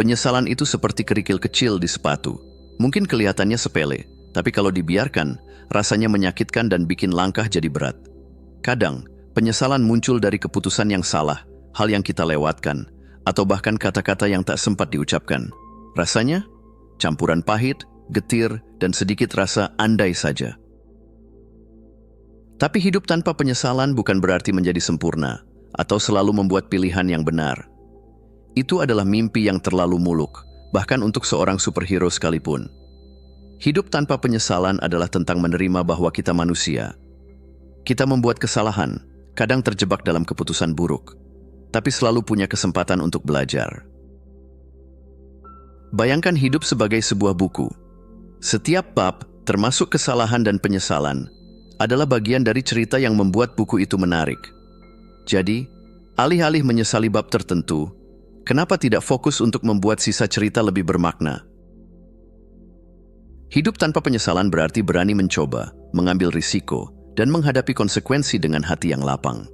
Penyesalan itu seperti kerikil kecil di sepatu. Mungkin kelihatannya sepele, tapi kalau dibiarkan, rasanya menyakitkan dan bikin langkah jadi berat. Kadang, penyesalan muncul dari keputusan yang salah, hal yang kita lewatkan, atau bahkan kata-kata yang tak sempat diucapkan. Rasanya, campuran pahit, getir, dan sedikit rasa andai saja. Tapi hidup tanpa penyesalan bukan berarti menjadi sempurna, atau selalu membuat pilihan yang benar. Itu adalah mimpi yang terlalu muluk, bahkan untuk seorang superhero sekalipun. Hidup tanpa penyesalan adalah tentang menerima bahwa kita manusia. Kita membuat kesalahan, kadang terjebak dalam keputusan buruk, tapi selalu punya kesempatan untuk belajar. Bayangkan hidup sebagai sebuah buku. Setiap bab, termasuk kesalahan dan penyesalan, adalah bagian dari cerita yang membuat buku itu menarik. Jadi, alih-alih menyesali bab tertentu, kenapa tidak fokus untuk membuat sisa cerita lebih bermakna? Hidup tanpa penyesalan berarti berani mencoba, mengambil risiko, dan menghadapi konsekuensi dengan hati yang lapang.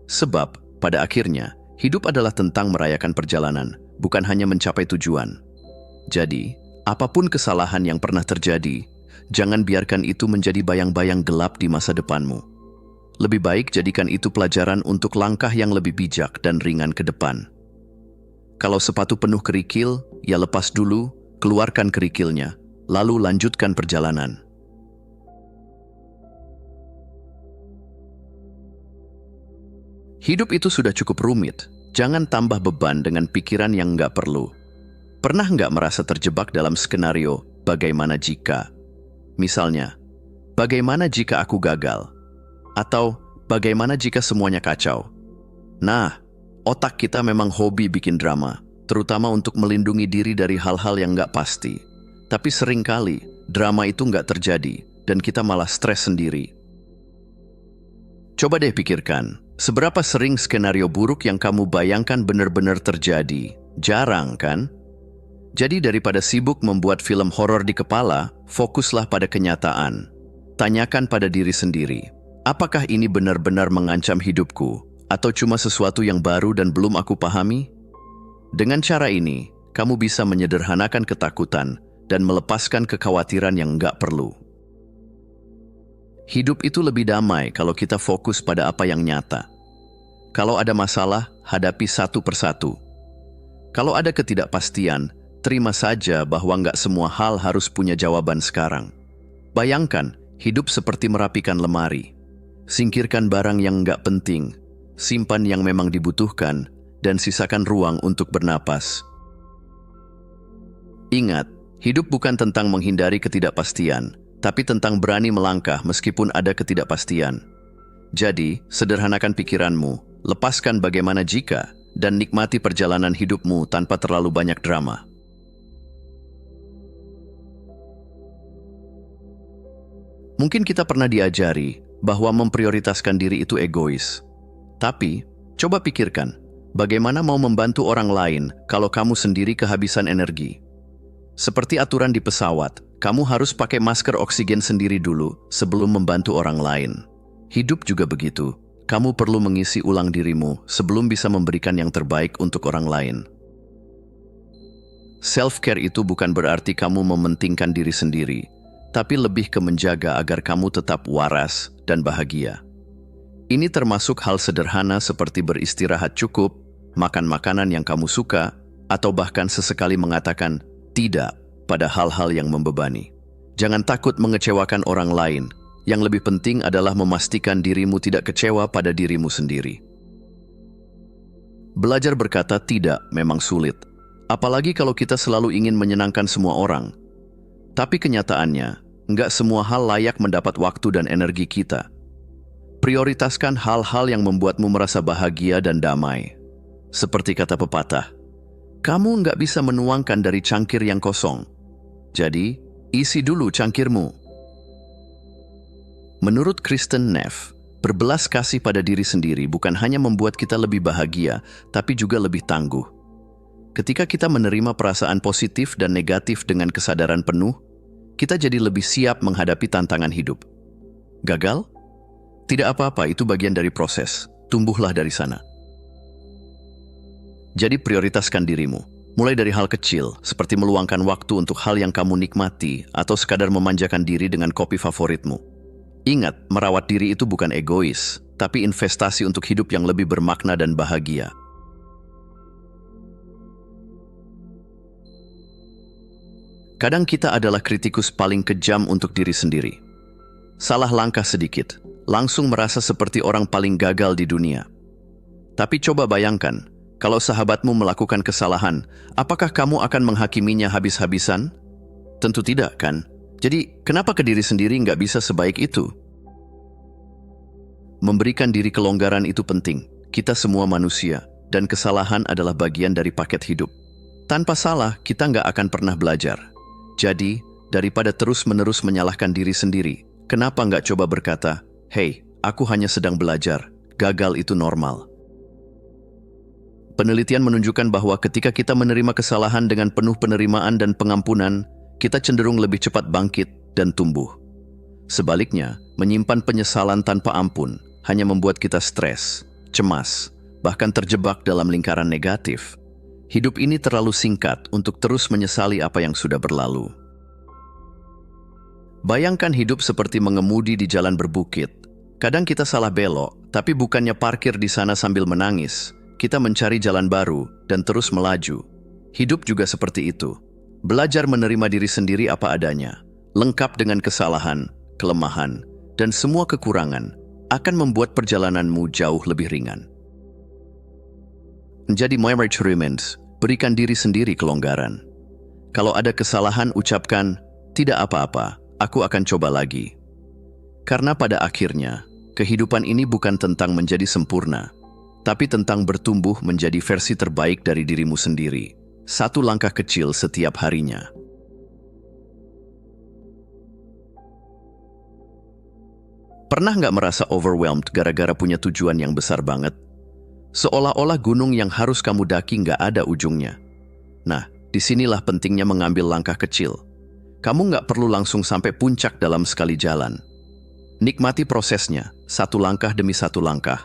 Sebab, pada akhirnya, hidup adalah tentang merayakan perjalanan, bukan hanya mencapai tujuan. Jadi, apapun kesalahan yang pernah terjadi, jangan biarkan itu menjadi bayang-bayang gelap di masa depanmu. Lebih baik jadikan itu pelajaran untuk langkah yang lebih bijak dan ringan ke depan. Kalau sepatu penuh kerikil, ya lepas dulu, keluarkan kerikilnya, lalu lanjutkan perjalanan. Hidup itu sudah cukup rumit, jangan tambah beban dengan pikiran yang nggak perlu. Pernah nggak merasa terjebak dalam skenario, bagaimana jika? Misalnya, bagaimana jika aku gagal? Atau, bagaimana jika semuanya kacau? Nah, otak kita memang hobi bikin drama, terutama untuk melindungi diri dari hal-hal yang nggak pasti. Tapi seringkali, drama itu nggak terjadi, dan kita malah stres sendiri. Coba deh pikirkan, seberapa sering skenario buruk yang kamu bayangkan benar-benar terjadi? Jarang, kan? Jadi daripada sibuk membuat film horor di kepala, fokuslah pada kenyataan. Tanyakan pada diri sendiri, apakah ini benar-benar mengancam hidupku? Atau cuma sesuatu yang baru dan belum aku pahami? Dengan cara ini, kamu bisa menyederhanakan ketakutan dan melepaskan kekhawatiran yang nggak perlu. Hidup itu lebih damai kalau kita fokus pada apa yang nyata. Kalau ada masalah, hadapi satu persatu. Kalau ada ketidakpastian, terima saja bahwa nggak semua hal harus punya jawaban sekarang. Bayangkan, hidup seperti merapikan lemari. Singkirkan barang yang nggak penting, simpan yang memang dibutuhkan, dan sisakan ruang untuk bernapas. Ingat, hidup bukan tentang menghindari ketidakpastian, tapi tentang berani melangkah meskipun ada ketidakpastian. Jadi, sederhanakan pikiranmu, lepaskan bagaimana jika, dan nikmati perjalanan hidupmu tanpa terlalu banyak drama. Mungkin kita pernah diajari bahwa memprioritaskan diri itu egois. Tapi, coba pikirkan, bagaimana mau membantu orang lain kalau kamu sendiri kehabisan energi? Seperti aturan di pesawat, kamu harus pakai masker oksigen sendiri dulu sebelum membantu orang lain. Hidup juga begitu. Kamu perlu mengisi ulang dirimu sebelum bisa memberikan yang terbaik untuk orang lain. Self-care itu bukan berarti kamu mementingkan diri sendiri, tapi lebih ke menjaga agar kamu tetap waras dan bahagia. Ini termasuk hal sederhana seperti beristirahat cukup, makan makanan yang kamu suka, atau bahkan sesekali mengatakan tidak pada hal-hal yang membebani. Jangan takut mengecewakan orang lain. Yang lebih penting adalah memastikan dirimu tidak kecewa pada dirimu sendiri. Belajar berkata tidak memang sulit, apalagi kalau kita selalu ingin menyenangkan semua orang. Tapi kenyataannya, nggak semua hal layak mendapat waktu dan energi kita. Prioritaskan hal-hal yang membuatmu merasa bahagia dan damai. Seperti kata pepatah, kamu nggak bisa menuangkan dari cangkir yang kosong. Jadi, isi dulu cangkirmu. Menurut Kristen Neff, berbelas kasih pada diri sendiri bukan hanya membuat kita lebih bahagia, tapi juga lebih tangguh. Ketika kita menerima perasaan positif dan negatif dengan kesadaran penuh, kita jadi lebih siap menghadapi tantangan hidup. Gagal? Tidak apa-apa, itu bagian dari proses. Tumbuhlah dari sana. Jadi prioritaskan dirimu. Mulai dari hal kecil, seperti meluangkan waktu untuk hal yang kamu nikmati atau sekadar memanjakan diri dengan kopi favoritmu. Ingat, merawat diri itu bukan egois, tapi investasi untuk hidup yang lebih bermakna dan bahagia. Kadang kita adalah kritikus paling kejam untuk diri sendiri. Salah langkah sedikit, langsung merasa seperti orang paling gagal di dunia. Tapi coba bayangkan, kalau sahabatmu melakukan kesalahan, apakah kamu akan menghakiminya habis-habisan? Tentu tidak, kan? Jadi, kenapa ke diri sendiri nggak bisa sebaik itu? Memberikan diri kelonggaran itu penting. Kita semua manusia, dan kesalahan adalah bagian dari paket hidup. Tanpa salah, kita nggak akan pernah belajar. Jadi, daripada terus-menerus menyalahkan diri sendiri, kenapa nggak coba berkata, "Hei, aku hanya sedang belajar, gagal itu normal." Penelitian menunjukkan bahwa ketika kita menerima kesalahan dengan penuh penerimaan dan pengampunan, kita cenderung lebih cepat bangkit dan tumbuh. Sebaliknya, menyimpan penyesalan tanpa ampun hanya membuat kita stres, cemas, bahkan terjebak dalam lingkaran negatif. Hidup ini terlalu singkat untuk terus menyesali apa yang sudah berlalu. Bayangkan hidup seperti mengemudi di jalan berbukit. Kadang kita salah belok, tapi bukannya parkir di sana sambil menangis, kita mencari jalan baru dan terus melaju. Hidup juga seperti itu. Belajar menerima diri sendiri apa adanya, lengkap dengan kesalahan, kelemahan, dan semua kekurangan, akan membuat perjalananmu jauh lebih ringan. Menjadi my experiments, berikan diri sendiri kelonggaran. Kalau ada kesalahan, ucapkan, "Tidak apa-apa, aku akan coba lagi." Karena pada akhirnya, kehidupan ini bukan tentang menjadi sempurna, tapi tentang bertumbuh menjadi versi terbaik dari dirimu sendiri. Satu langkah kecil setiap harinya. Pernah nggak merasa overwhelmed gara-gara punya tujuan yang besar banget? Seolah-olah gunung yang harus kamu daki nggak ada ujungnya. Nah, disinilah pentingnya mengambil langkah kecil. Kamu nggak perlu langsung sampai puncak dalam sekali jalan. Nikmati prosesnya, satu langkah demi satu langkah.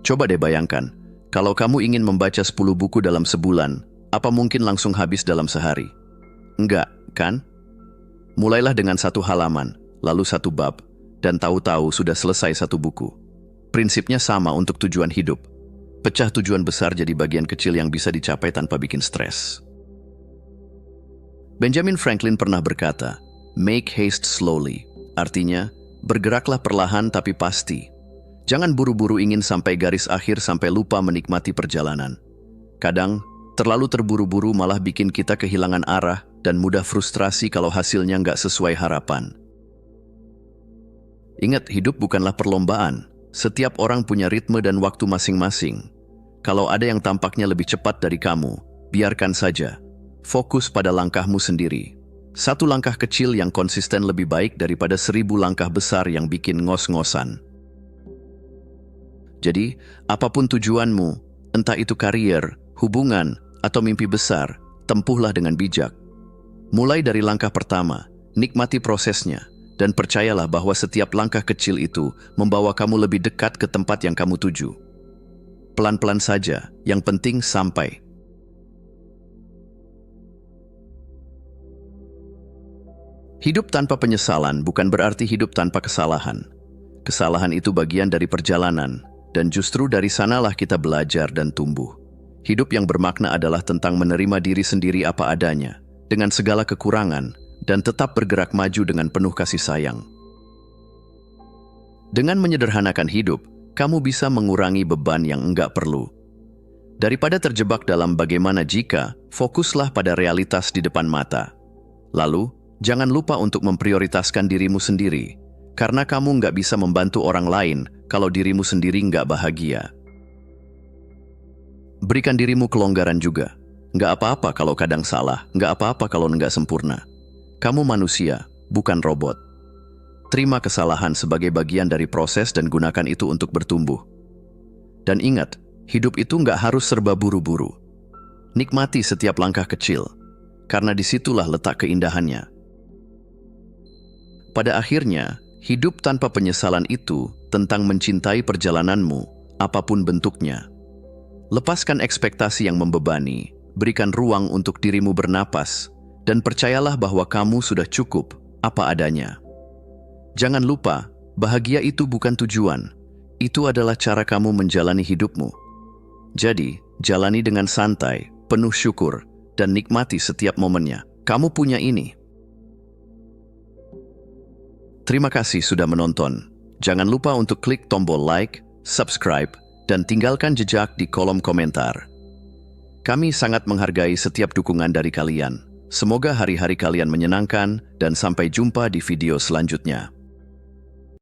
Coba deh bayangkan, kalau kamu ingin membaca 10 buku dalam sebulan, apa mungkin langsung habis dalam sehari? Enggak, kan? Mulailah dengan satu halaman, lalu satu bab, dan tahu-tahu sudah selesai satu buku. Prinsipnya sama untuk tujuan hidup. Pecah tujuan besar jadi bagian kecil yang bisa dicapai tanpa bikin stres. Benjamin Franklin pernah berkata, "Make haste slowly." Artinya, bergeraklah perlahan tapi pasti. Jangan buru-buru ingin sampai garis akhir sampai lupa menikmati perjalanan. Kadang, terlalu terburu-buru malah bikin kita kehilangan arah dan mudah frustrasi kalau hasilnya nggak sesuai harapan. Ingat, hidup bukanlah perlombaan. Setiap orang punya ritme dan waktu masing-masing. Kalau ada yang tampaknya lebih cepat dari kamu, biarkan saja. Fokus pada langkahmu sendiri. Satu langkah kecil yang konsisten lebih baik daripada 1000 langkah besar yang bikin ngos-ngosan. Jadi, apapun tujuanmu, entah itu karier, hubungan, atau mimpi besar, tempuhlah dengan bijak. Mulai dari langkah pertama, nikmati prosesnya. Dan percayalah bahwa setiap langkah kecil itu membawa kamu lebih dekat ke tempat yang kamu tuju. Pelan-pelan saja, yang penting sampai. Hidup tanpa penyesalan bukan berarti hidup tanpa kesalahan. Kesalahan itu bagian dari perjalanan, dan justru dari sanalah kita belajar dan tumbuh. Hidup yang bermakna adalah tentang menerima diri sendiri apa adanya, dengan segala kekurangan, dan tetap bergerak maju dengan penuh kasih sayang. Dengan menyederhanakan hidup, kamu bisa mengurangi beban yang enggak perlu. Daripada terjebak dalam bagaimana jika, fokuslah pada realitas di depan mata. Lalu, jangan lupa untuk memprioritaskan dirimu sendiri, karena kamu nggak bisa membantu orang lain kalau dirimu sendiri nggak bahagia. Berikan dirimu kelonggaran juga. Nggak apa-apa kalau kadang salah, nggak apa-apa kalau nggak sempurna. Kamu manusia, bukan robot. Terima kesalahan sebagai bagian dari proses dan gunakan itu untuk bertumbuh. Dan ingat, hidup itu nggak harus serba buru-buru. Nikmati setiap langkah kecil, karena disitulah letak keindahannya. Pada akhirnya, hidup tanpa penyesalan itu tentang mencintai perjalananmu, apapun bentuknya. Lepaskan ekspektasi yang membebani, berikan ruang untuk dirimu bernapas, dan percayalah bahwa kamu sudah cukup apa adanya. Jangan lupa, bahagia itu bukan tujuan. Itu adalah cara kamu menjalani hidupmu. Jadi, jalani dengan santai, penuh syukur, dan nikmati setiap momennya. Kamu punya ini. Terima kasih sudah menonton. Jangan lupa untuk klik tombol like, subscribe, dan tinggalkan jejak di kolom komentar. Kami sangat menghargai setiap dukungan dari kalian. Semoga hari-hari kalian menyenangkan dan sampai jumpa di video selanjutnya.